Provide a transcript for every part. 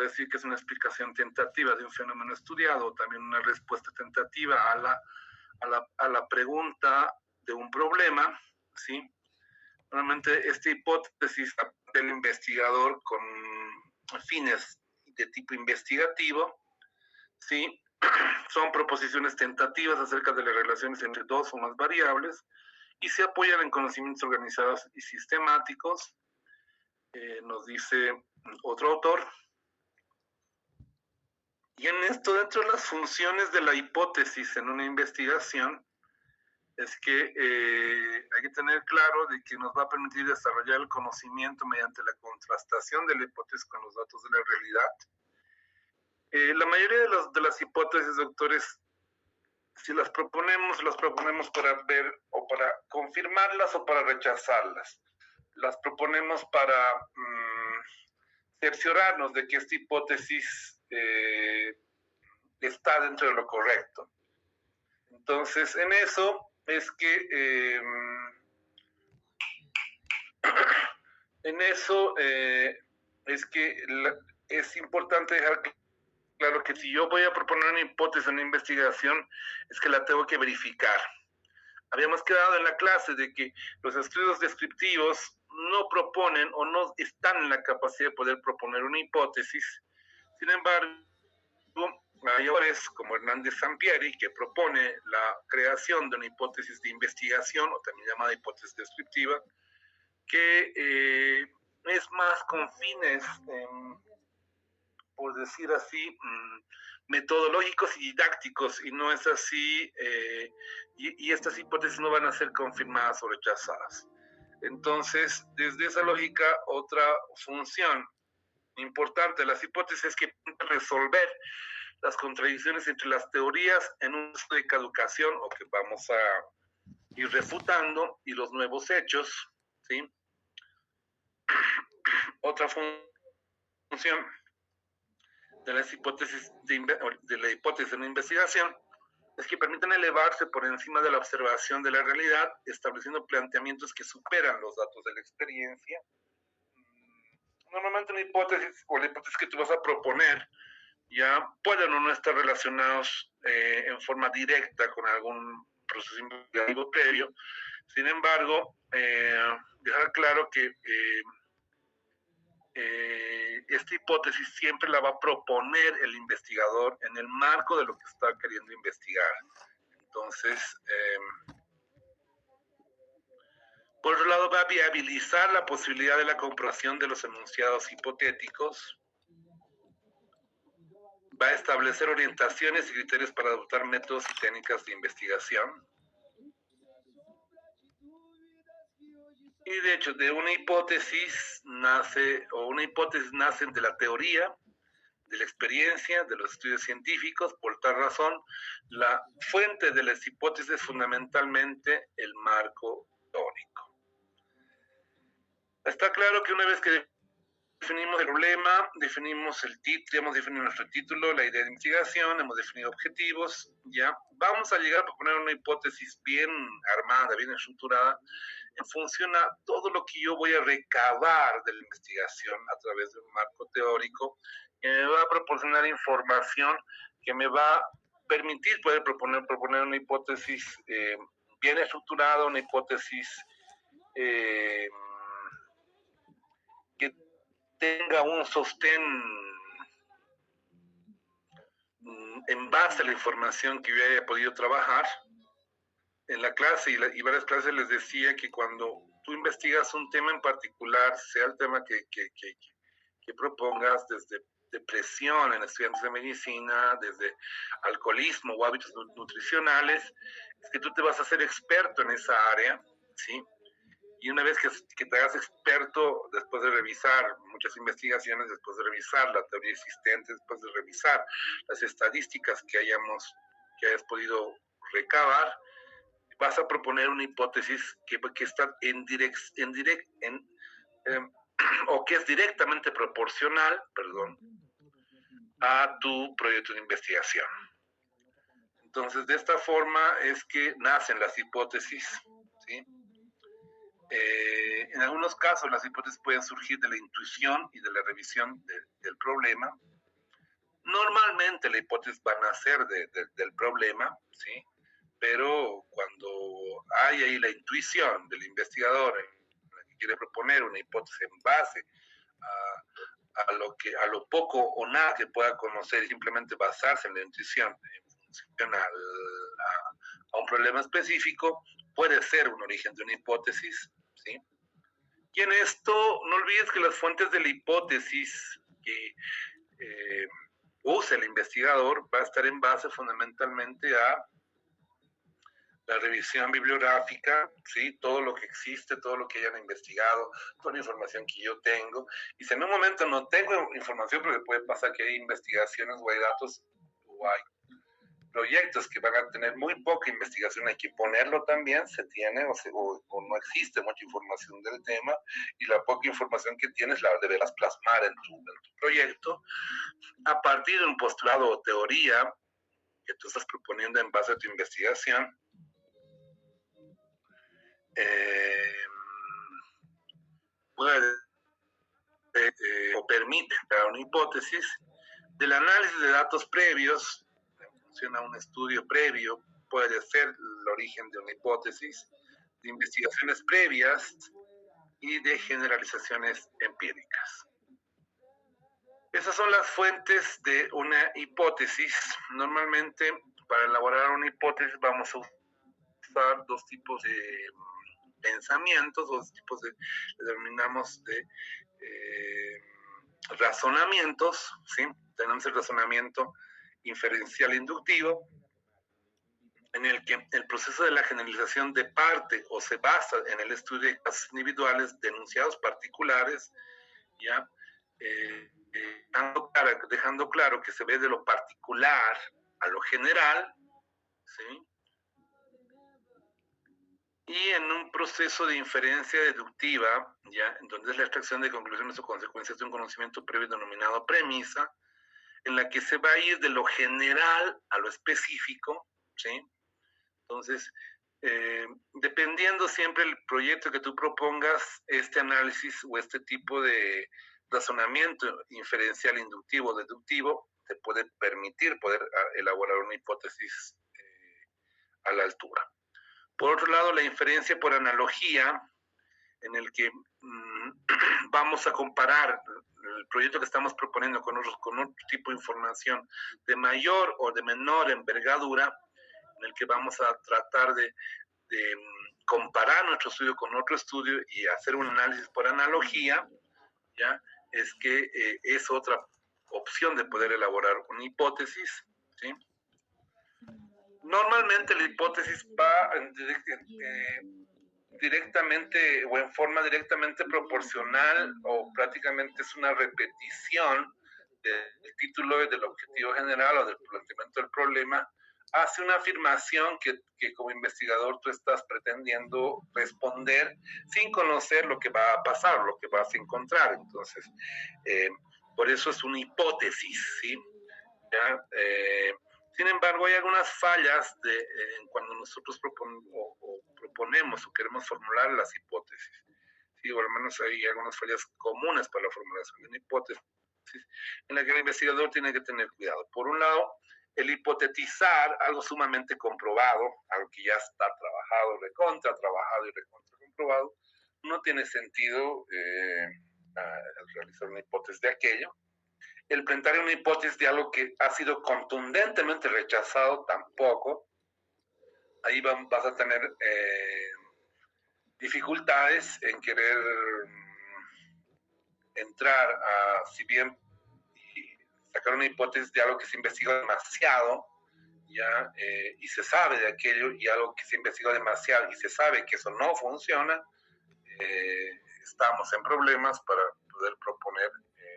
decir que es una explicación tentativa de un fenómeno estudiado, o también una respuesta tentativa a la pregunta de un problema, ¿sí? Normalmente esta hipótesis del investigador con fines de tipo investigativo, ¿sí? Son proposiciones tentativas acerca de las relaciones entre dos o más variables y se apoyan en conocimientos organizados y sistemáticos, nos dice otro autor. Y en esto, dentro de las funciones de la hipótesis en una investigación, es que hay que tener claro de que nos va a permitir desarrollar el conocimiento mediante la contrastación de la hipótesis con los datos de la realidad. La mayoría de las hipótesis, doctores, si las proponemos para ver o para confirmarlas o para rechazarlas. Las proponemos para cerciorarnos de que esta hipótesis está dentro de lo correcto. Entonces, en eso es que es importante dejar claro que si yo voy a proponer una hipótesis en una investigación, es que la tengo que verificar. Habíamos quedado en la clase de que los estudios descriptivos no proponen o no están en la capacidad de poder proponer una hipótesis. Sin embargo, hay autores como Hernández Sampieri, que propone la creación de una hipótesis de investigación, o también llamada hipótesis descriptiva, que es más con fines, por decir así, metodológicos y didácticos, y no es así, y estas hipótesis no van a ser confirmadas o rechazadas. Entonces, desde esa lógica, otra función importante de las hipótesis es que resolver las contradicciones entre las teorías en un uso de caducación, o que vamos a ir refutando, y los nuevos hechos, ¿sí? Otra función de las hipótesis de la hipótesis de una investigación es que permiten elevarse por encima de la observación de la realidad, estableciendo planteamientos que superan los datos de la experiencia. Normalmente una hipótesis o la hipótesis que tú vas a proponer ya pueden o no estar relacionados en forma directa con algún proceso investigativo previo. Sin embargo, dejar claro que esta hipótesis siempre la va a proponer el investigador en el marco de lo que está queriendo investigar. Entonces, por otro lado, va a viabilizar la posibilidad de la comprobación de los enunciados hipotéticos, va a establecer orientaciones y criterios para adoptar métodos y técnicas de investigación. Y de hecho, de una hipótesis nace de la teoría, de la experiencia, de los estudios científicos. Por tal razón, la fuente de las hipótesis es fundamentalmente el marco teórico. Está claro que una vez que definimos el problema, definimos el título, hemos definido nuestro título, la idea de investigación, hemos definido objetivos, ya vamos a llegar a proponer una hipótesis bien armada, bien estructurada, en función a todo lo que yo voy a recabar de la investigación a través de un marco teórico, que me va a proporcionar información que me va a permitir poder proponer una hipótesis bien estructurada, una hipótesis que tenga un sostén en base a la información que yo haya podido trabajar. En la clase y varias clases les decía que cuando tú investigas un tema en particular, sea el tema que propongas, desde depresión en estudiantes de medicina, desde alcoholismo o hábitos nutricionales, es que tú te vas a hacer experto en esa área, ¿sí? Y una vez que te hagas experto, después de revisar muchas investigaciones, después de revisar la teoría existente, después de revisar las estadísticas que hayas podido recabar, vas a proponer una hipótesis que está o que es directamente proporcional, a tu proyecto de investigación. Entonces, de esta forma es que nacen las hipótesis, ¿sí? En algunos casos las hipótesis pueden surgir de la intuición y de la revisión del problema, Normalmente la hipótesis va a nacer del problema, ¿sí? Pero cuando hay ahí la intuición del investigador en la que quiere proponer una hipótesis en base a lo poco o nada que pueda conocer y simplemente basarse en la intuición en función a un problema específico, puede ser un origen de una hipótesis, ¿sí? Y en esto, no olvides que las fuentes de la hipótesis que use el investigador va a estar en base fundamentalmente a la revisión bibliográfica, ¿sí? Todo lo que existe, todo lo que hayan investigado, toda la información que yo tengo. Y si en un momento no tengo información, porque puede pasar que hay investigaciones o hay datos o hay proyectos que van a tener muy poca investigación, hay que ponerlo también, se tiene o no existe mucha información del tema, y la poca información que tienes la deberás plasmar en tu proyecto a partir de un postulado o teoría que tú estás proponiendo en base a tu investigación. Puede o permite crear una hipótesis del análisis de datos previos en función a un estudio previo, puede ser el origen de una hipótesis, de investigaciones previas y de generalizaciones empíricas. Esas son las fuentes de una hipótesis. Normalmente, para elaborar una hipótesis vamos a usar dos tipos de pensamientos, dos tipos de, denominamos de razonamientos, ¿sí? Tenemos el razonamiento inferencial inductivo, en el que el proceso de la generalización de parte o se basa en el estudio de casos individuales de enunciados particulares, ¿ya? Dejando claro que se ve de lo particular a lo general, ¿sí? Y en un proceso de inferencia deductiva, ¿ya? En donde es la extracción de conclusiones o consecuencias de un conocimiento previo denominado premisa, en la que se va a ir de lo general a lo específico, ¿sí? Entonces, dependiendo siempre del proyecto que tú propongas, este análisis o este tipo de razonamiento inferencial inductivo o deductivo te puede permitir poder elaborar una hipótesis a la altura. Por otro lado, la inferencia por analogía, en el que vamos a comparar el proyecto que estamos proponiendo con otro tipo de información de mayor o de menor envergadura, en el que vamos a tratar de comparar nuestro estudio con otro estudio y hacer un análisis por analogía, ¿ya? Es que es otra opción de poder elaborar una hipótesis, ¿sí? Normalmente la hipótesis va directamente o en forma directamente proporcional o prácticamente es una repetición del título del objetivo general o del planteamiento del problema, hace una afirmación que como investigador tú estás pretendiendo responder sin conocer lo que va a pasar, lo que vas a encontrar. Entonces, por eso es una hipótesis, ¿sí? ¿Ya? Sin embargo, hay algunas fallas cuando nosotros proponemos o queremos formular las hipótesis. Sí, o al menos hay algunas fallas comunes para la formulación de una hipótesis en la que el investigador tiene que tener cuidado. Por un lado, el hipotetizar algo sumamente comprobado, algo que ya está trabajado, recontra comprobado, no tiene sentido realizar una hipótesis de aquello. El plantear una hipótesis de algo que ha sido contundentemente rechazado tampoco, ahí vas a tener dificultades en querer entrar a, si bien, y sacar una hipótesis de algo que se investigó demasiado, ¿ya? Y se sabe de aquello, y algo que se investigó demasiado y se sabe que eso no funciona, estamos en problemas para poder proponer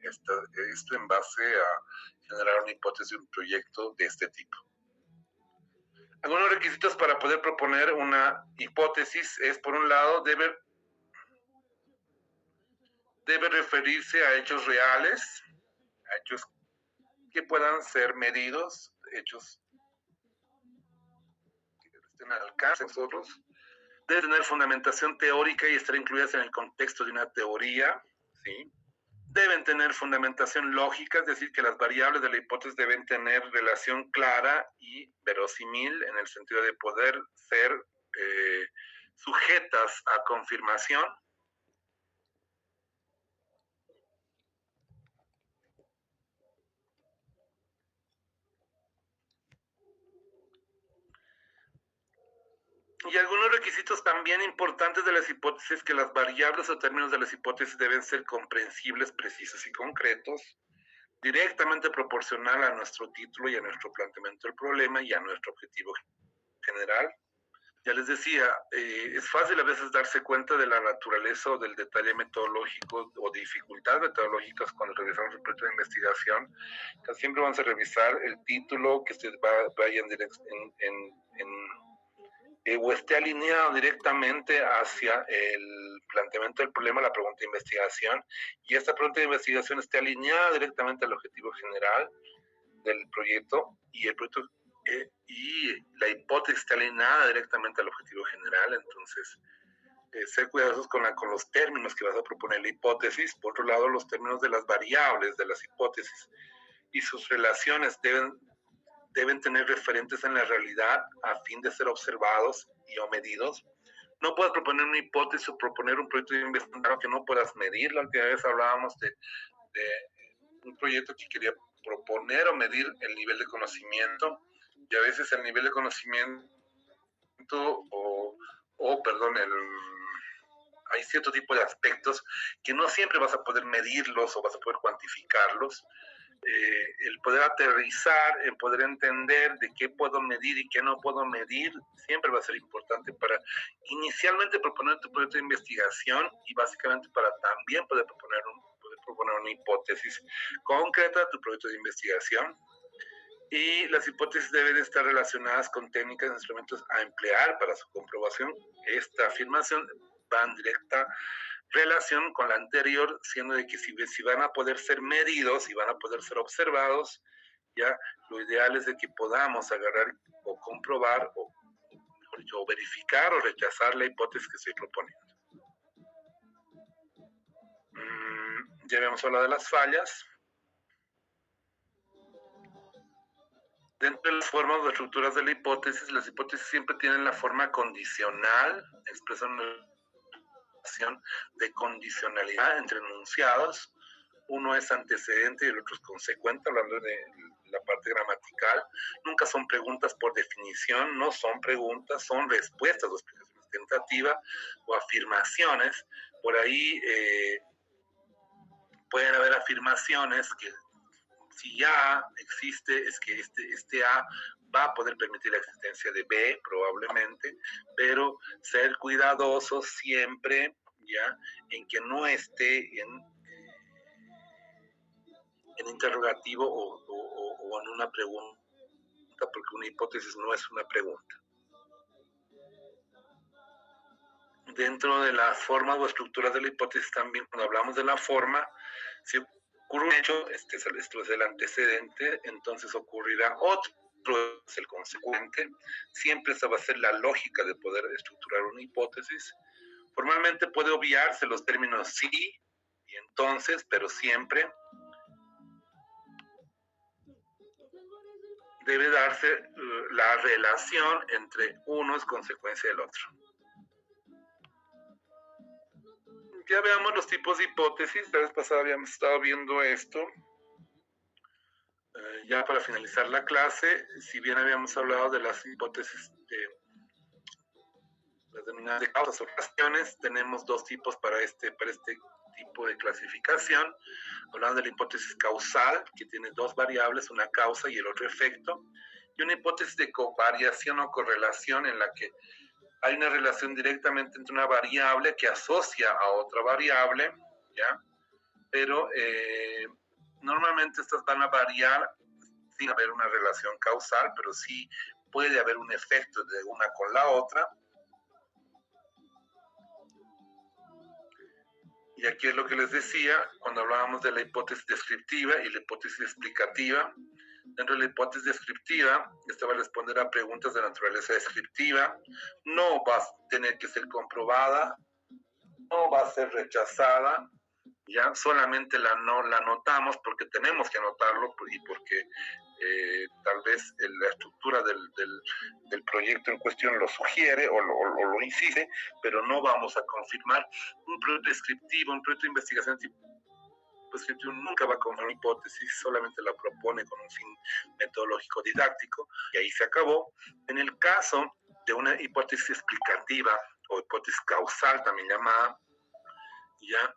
esto en base a generar una hipótesis de un proyecto de este tipo. Algunos requisitos para poder proponer una hipótesis es, por un lado, debe referirse a hechos reales, a hechos que puedan ser medidos, hechos que estén al alcance de nosotros. Debe tener fundamentación teórica y estar incluidas en el contexto de una teoría, ¿sí? deben tener fundamentación lógica, es decir, que las variables de la hipótesis deben tener relación clara y verosímil en el sentido de poder ser sujetas a confirmación. Y algunos requisitos también importantes de las hipótesis, que las variables o términos de las hipótesis deben ser comprensibles, precisos y concretos, directamente proporcional a nuestro título y a nuestro planteamiento del problema y a nuestro objetivo general. Ya les decía, es fácil a veces darse cuenta de la naturaleza o del detalle metodológico o de dificultades metodológicas cuando revisamos el proyecto de investigación. Casi siempre vamos a revisar el título, que se vaya o esté alineado directamente hacia el planteamiento del problema, la pregunta de investigación, y esta pregunta de investigación esté alineada directamente al objetivo general del proyecto, y el proyecto y la hipótesis está alineada directamente al objetivo general. Entonces, ser cuidadosos con los términos que vas a proponer la hipótesis. Por otro lado, los términos de las variables de las hipótesis y sus relaciones deben tener referentes en la realidad a fin de ser observados y o medidos. No puedes proponer una hipótesis o proponer un proyecto de investigación que no puedas medir. La última vez hablábamos de un proyecto que quería proponer o medir el nivel de conocimiento, y a veces el nivel de conocimiento hay cierto tipo de aspectos que no siempre vas a poder medirlos o vas a poder cuantificarlos. El poder aterrizar, el poder entender de qué puedo medir y qué no puedo medir, siempre va a ser importante para inicialmente proponer tu proyecto de investigación, y básicamente para también poder proponer una hipótesis concreta de tu proyecto de investigación. Y las hipótesis deben estar relacionadas con técnicas e instrumentos a emplear para su comprobación. Esta afirmación va en directa relación con la anterior, siendo de que si van a poder ser medidos y van a poder ser observados, ya lo ideal es de que podamos agarrar o comprobar o mejor dicho, o verificar o rechazar la hipótesis que estoy proponiendo. Ya habíamos hablado de las fallas. Dentro de las formas o estructuras de la hipótesis, las hipótesis siempre tienen la forma condicional, expresan una relación de condicionalidad entre enunciados. Uno es antecedente y el otro es consecuente, hablando de la parte gramatical. Nunca son preguntas por definición, no son preguntas, son respuestas o explicaciones tentativas o afirmaciones. Por ahí pueden haber afirmaciones que si A existe, es que este A va a poder permitir la existencia de B, probablemente, pero ser cuidadosos siempre, ya, en que no esté en interrogativo o en una pregunta, porque una hipótesis no es una pregunta. Dentro de las formas o estructuras de la hipótesis también, cuando hablamos de la forma, si ocurre un hecho, esto es el antecedente, entonces ocurrirá otro, es el consecuente. Siempre esa va a ser la lógica de poder estructurar una hipótesis. Formalmente puede obviarse los términos sí y entonces, pero siempre debe darse la relación entre uno es consecuencia del otro. Ya veamos los tipos de hipótesis. La vez pasada habíamos estado viendo esto. Ya para finalizar la clase, si bien habíamos hablado de las hipótesis las denominadas de causas o relaciones, tenemos dos tipos para este tipo de clasificación. Hablando de la hipótesis causal, que tiene dos variables, una causa y el otro efecto, y una hipótesis de covariación o correlación, en la que hay una relación directamente entre una variable que asocia a otra variable, ¿ya? Pero normalmente estas van a variar sin haber una relación causal, pero sí puede haber un efecto de una con la otra. Y aquí es lo que les decía cuando hablábamos de la hipótesis descriptiva y la hipótesis explicativa. Dentro de la hipótesis descriptiva, esta va a responder a preguntas de naturaleza descriptiva, no va a tener que ser comprobada, no va a ser rechazada, ya solamente no la anotamos porque tenemos que anotarlo y porque tal vez la estructura del proyecto en cuestión lo sugiere o lo incide, pero no vamos a confirmar. Un proyecto descriptivo, un proyecto de investigación descriptivo nunca va a confirmar una hipótesis, solamente la propone con un fin metodológico didáctico y ahí se acabó. En el caso de una hipótesis explicativa o hipótesis causal también llamada, ya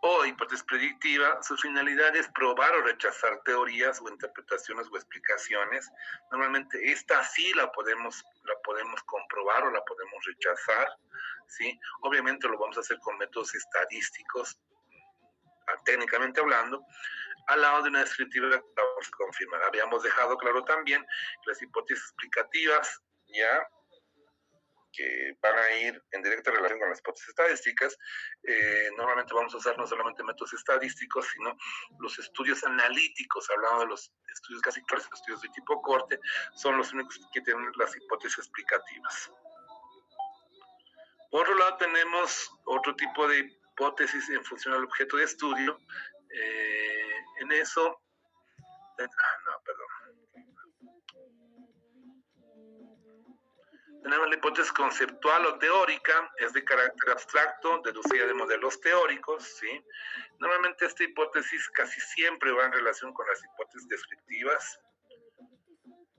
o hipótesis predictiva, su finalidad es probar o rechazar teorías o interpretaciones o explicaciones. Normalmente esta sí la podemos comprobar o la podemos rechazar, ¿sí? Obviamente lo vamos a hacer con métodos estadísticos, técnicamente hablando, al lado de una descriptiva que vamos a confirmar. Habíamos dejado claro también que las hipótesis explicativas, ya, que van a ir en directa relación con las hipótesis estadísticas, normalmente vamos a usar no solamente métodos estadísticos, sino los estudios analíticos, hablando de los estudios casi claros, estudios de tipo corte, son los únicos que tienen las hipótesis explicativas. Por otro lado, tenemos otro tipo de hipótesis en función al objeto de estudio. En eso, tenemos la hipótesis conceptual o teórica, es de carácter abstracto, deducida de modelos teóricos, ¿sí? Normalmente esta hipótesis casi siempre va en relación con las hipótesis descriptivas.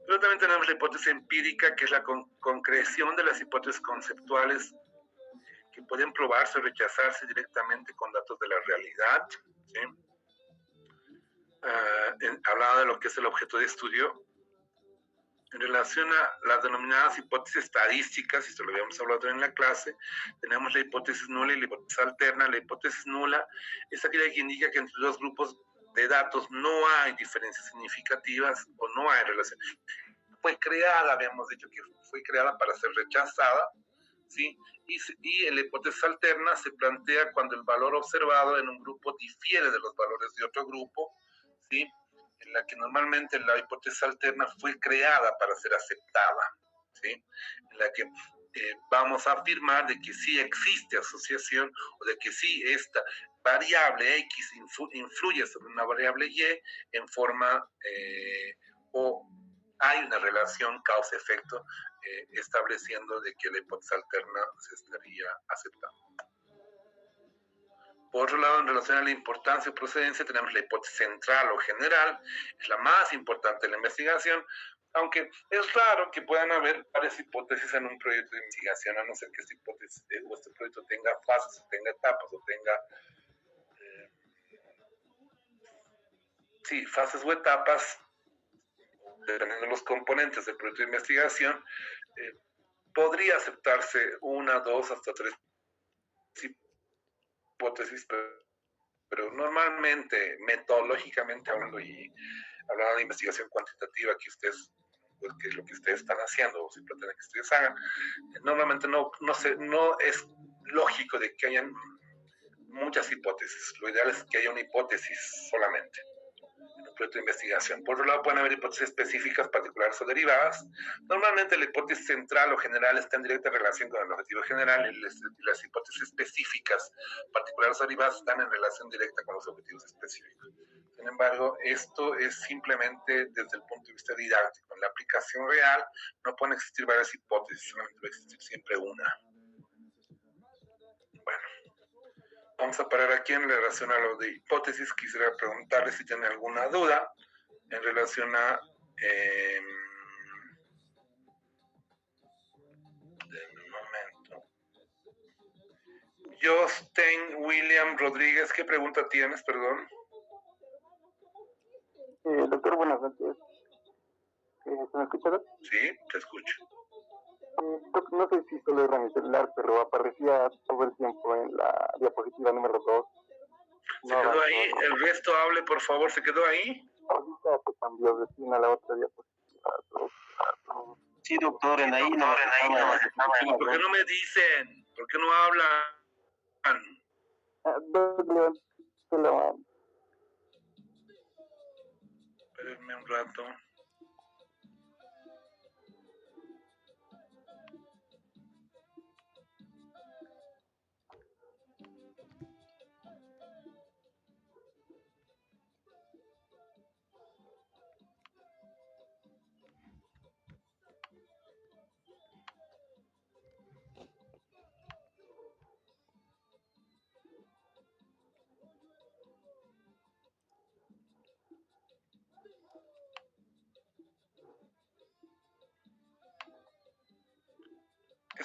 Pero también tenemos la hipótesis empírica, que es la concreción de las hipótesis conceptuales que pueden probarse o rechazarse directamente con datos de la realidad, ¿sí? Hablaba de lo que es el objeto de estudio. En relación a las denominadas hipótesis estadísticas, y esto lo habíamos hablado en la clase, tenemos la hipótesis nula y la hipótesis alterna. La hipótesis nula es aquella que indica que entre dos grupos de datos no hay diferencias significativas o no hay relación. Fue creada, habíamos dicho que fue creada para ser rechazada, ¿sí? Y la hipótesis alterna se plantea cuando el valor observado en un grupo difiere de los valores de otro grupo, ¿sí? En la que normalmente la hipótesis alterna fue creada para ser aceptada, ¿sí? En la que vamos a afirmar de que sí existe asociación o de que sí esta variable X influye sobre una variable Y en forma o hay una relación causa-efecto estableciendo de que la hipótesis alterna se estaría aceptando. Por otro lado, en relación a la importancia y procedencia, tenemos la hipótesis central o general, es la más importante de la investigación, aunque es raro que puedan haber varias hipótesis en un proyecto de investigación, a no ser que esta hipótesis o este proyecto tenga fases, o tenga etapas, o tenga fases o etapas, dependiendo de los componentes del proyecto de investigación, podría aceptarse una, dos, hasta tres hipótesis, pero normalmente, metodológicamente hablando y hablando de investigación cuantitativa que ustedes, pues, que es lo que ustedes están haciendo o si pretenden que ustedes hagan, normalmente no es lógico de que hayan muchas hipótesis. Lo ideal es que haya una hipótesis solamente en un proyecto de investigación. Por otro lado, pueden haber hipótesis específicas, particulares o derivadas. Normalmente la hipótesis central o general está en directa relación con el objetivo general y las hipótesis específicas, particulares o derivadas, están en relación directa con los objetivos específicos. Sin embargo, esto es simplemente desde el punto de vista didáctico. En la aplicación real no pueden existir varias hipótesis, solamente va a existir siempre una. Bueno, vamos a parar aquí en relación a lo de hipótesis. Quisiera preguntarles si tienen alguna duda en relación a un momento. Justin William Rodríguez, ¿qué pregunta tienes, perdón? Doctor, buenas noches. ¿Se me escucha? Sí, te escucho. No sé si solo era mi celular, pero aparecía todo el tiempo en la diapositiva número 2. ¿Se quedó ahí? ¿El resto hable, por favor? ¿Se quedó ahí? Ahorita se cambió de esquina a la otra diapositiva. Sí, doctor, en ahí no. ¿Por qué no me dicen? ¿Por qué no hablan? Espérenme un rato.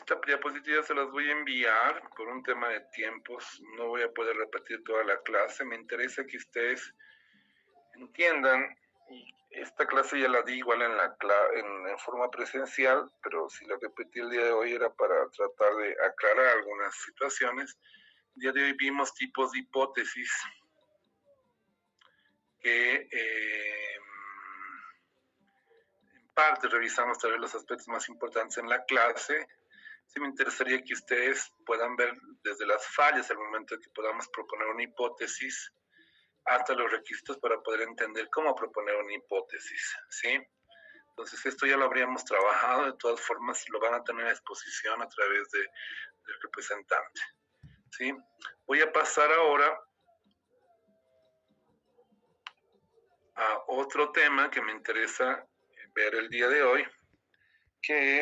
esta diapositiva se las voy a enviar por un tema de tiempos. No voy a poder repetir toda la clase. Me interesa que ustedes entiendan. Y esta clase ya la di igual en forma presencial, pero si la repetí el día de hoy era para tratar de aclarar algunas situaciones. El día de hoy vimos tipos de hipótesis que en parte revisamos tal vez los aspectos más importantes en la clase. Sí me interesaría que ustedes puedan ver desde las fallas al momento de que podamos proponer una hipótesis hasta los requisitos para poder entender cómo proponer una hipótesis, ¿sí? Entonces esto ya lo habríamos trabajado, de todas formas lo van a tener a exposición a través del representante, ¿sí? Voy a pasar ahora a otro tema que me interesa ver el día de hoy, que